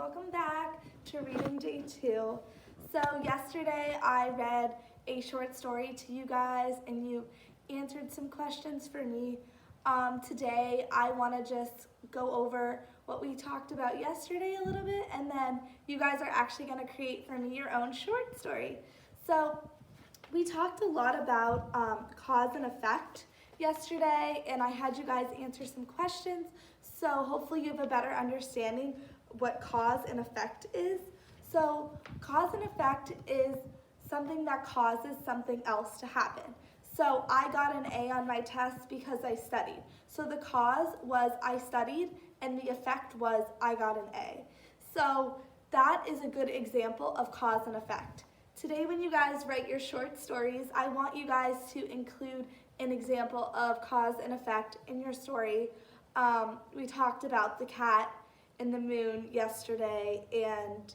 welcome back to Reading Day 2. So yesterday I read a short story to you guys and you answered some questions for me. Today I want to just go over what we talked about yesterday a little bit, and then you guys are actually going to create for me your own short story. So we talked a lot about cause and effect yesterday, and I had you guys answer some questions, so hopefully you have a better understanding what cause and effect is. So cause and effect is something that causes something else to happen. So I got an A on my test because I studied. So the cause was I studied, and the effect was I got an A. So that is a good example of cause and effect. Today when you guys write your short stories, I want you guys to include an example of cause and effect in your story. We talked about the cat and the moon yesterday, and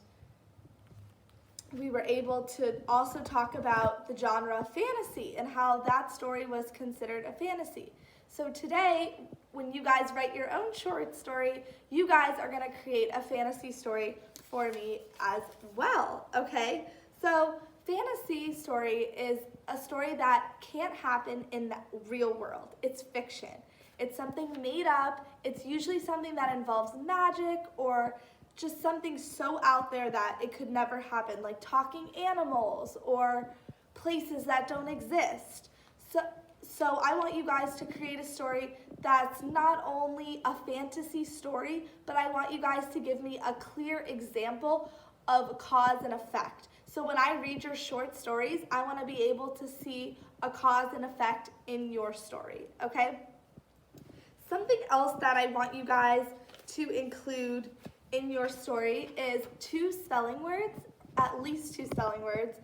we were able to also talk about the genre of fantasy and how that story was considered a fantasy. So today, when you guys write your own short story, you guys are gonna create a fantasy story for me as well, okay? So fantasy story is a story that can't happen in the real world. It's fiction. It's something made up. It's usually something that involves magic or just something so out there that it could never happen, like talking animals or places that don't exist. So I want you guys to create a story that's not only a fantasy story, but I want you guys to give me a clear example of cause and effect. So when I read your short stories, I want to be able to see a cause and effect in your story, okay? Something else that I want you guys to include in your story is 2 spelling words, at least 2 spelling words.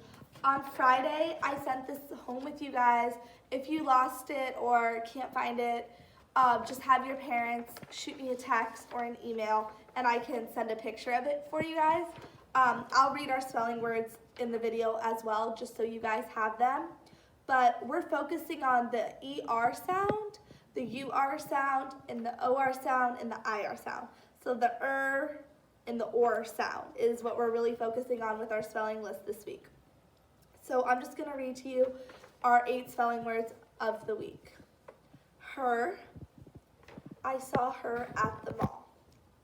On Friday, I sent this home with you guys. If you lost it or can't find it, just have your parents shoot me a text or an email, and I can send a picture of it for you guys. I'll read our spelling words in the video as well, just so you guys have them. But we're focusing on the ER sound, the UR sound, and the OR sound, and the IR sound. So the and the OR sound is what we're really focusing on with our spelling list this week. So I'm just gonna read to you our 8 spelling words of the week. Her, I saw her at the mall.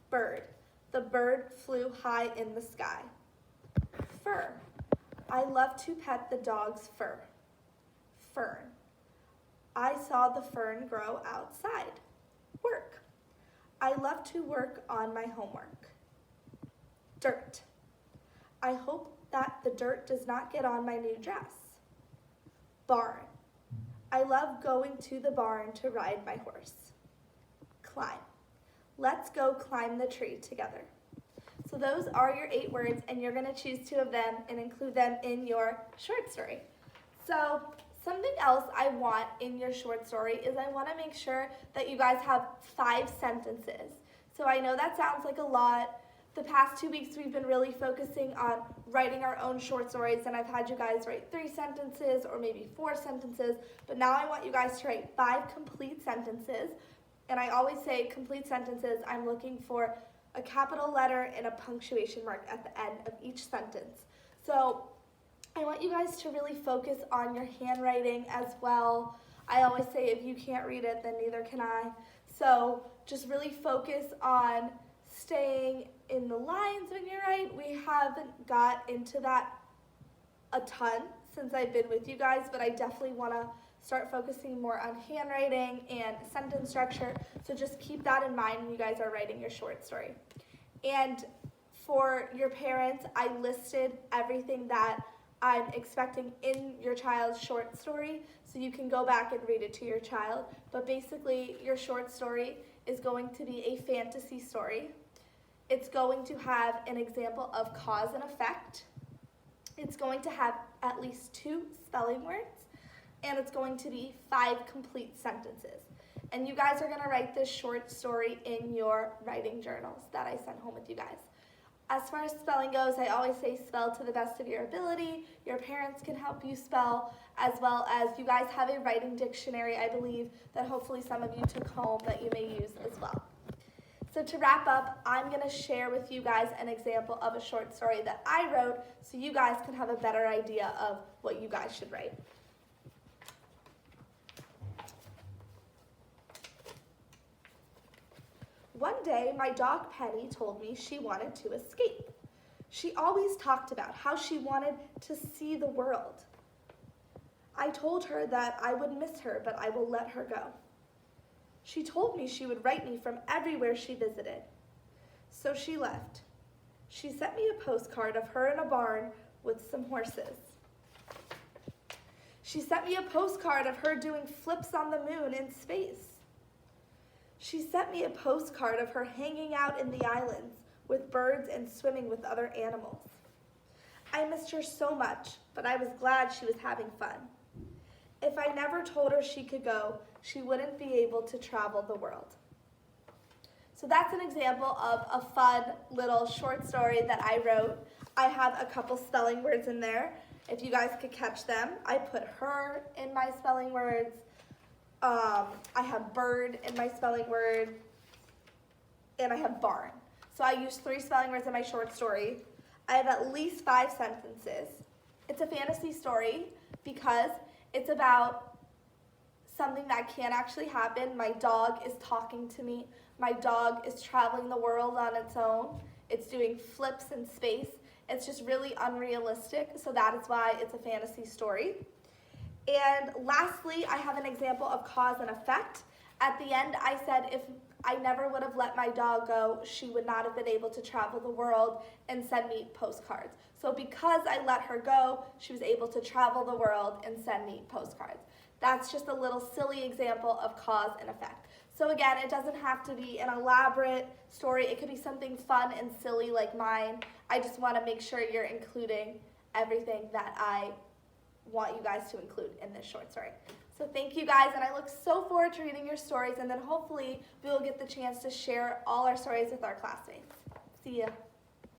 Bird, the bird flew high in the sky. Fur, I love to pet the dog's fur. Fern, I saw the fern grow outside. Work, I love to work on my homework. Dirt, I hope that the dirt does not get on my new dress. Barn, I love going to the barn to ride my horse. Climb, let's go climb the tree together. So those are your 8 words, and you're gonna choose 2 of them and include them in your short story. So something else I want in your short story is I wanna make sure that you guys have 5 sentences. So I know that sounds like a lot. The past 2 weeks we've been really focusing on writing our own short stories, and I've had you guys write 3 sentences or maybe 4 sentences, but now I want you guys to write 5 complete sentences. And I always say complete sentences, I'm looking for a capital letter and a punctuation mark at the end of each sentence. So I want you guys to really focus on your handwriting as well. I always say if you can't read it, then neither can I. So just really focus on staying in the lines when you write. We haven't got into that a ton since I've been with you guys, but I definitely want to start focusing more on handwriting and sentence structure. So just keep that in mind when you guys are writing your short story. And for your parents, I listed everything that I'm expecting in your child's short story, so you can go back and read it to your child. But basically, your short story is going to be a fantasy story. It's going to have an example of cause and effect. It's going to have at least 2 spelling words, and it's going to be 5 complete sentences. And you guys are gonna write this short story in your writing journals that I sent home with you guys. As far as spelling goes, I always say spell to the best of your ability. Your parents can help you spell, as well as you guys have a writing dictionary, I believe, that hopefully some of you took home that you may use as well. So to wrap up, I'm going to share with you guys an example of a short story that I wrote so you guys can have a better idea of what you guys should write. One day, my dog Penny told me she wanted to escape. She always talked about how she wanted to see the world. I told her that I would miss her, but I will let her go. She told me she would write me from everywhere she visited. So she left. She sent me a postcard of her in a barn with some horses. She sent me a postcard of her doing flips on the moon in space. She sent me a postcard of her hanging out in the islands with birds and swimming with other animals. I missed her so much, but I was glad she was having fun. If I never told her she could go, she wouldn't be able to travel the world. So that's an example of a fun little short story that I wrote. I have a couple spelling words in there. If you guys could catch them, I put her in my spelling words. I have bird in my spelling word, and I have barn. So I used 3 spelling words in my short story. I have at least 5 sentences. It's a fantasy story because it's about something that can't actually happen. My dog is talking to me. My dog is traveling the world on its own. It's doing flips in space. It's just really unrealistic, so that is why it's a fantasy story. And lastly, I have an example of cause and effect. At the end, I said if I never would have let my dog go, she would not have been able to travel the world and send me postcards. So because I let her go, she was able to travel the world and send me postcards. That's just a little silly example of cause and effect. So again, it doesn't have to be an elaborate story. It could be something fun and silly like mine. I just want to make sure you're including everything that I want you guys to include in this short story. So thank you guys, and I look so forward to reading your stories, and then hopefully we will get the chance to share all our stories with our classmates. See ya.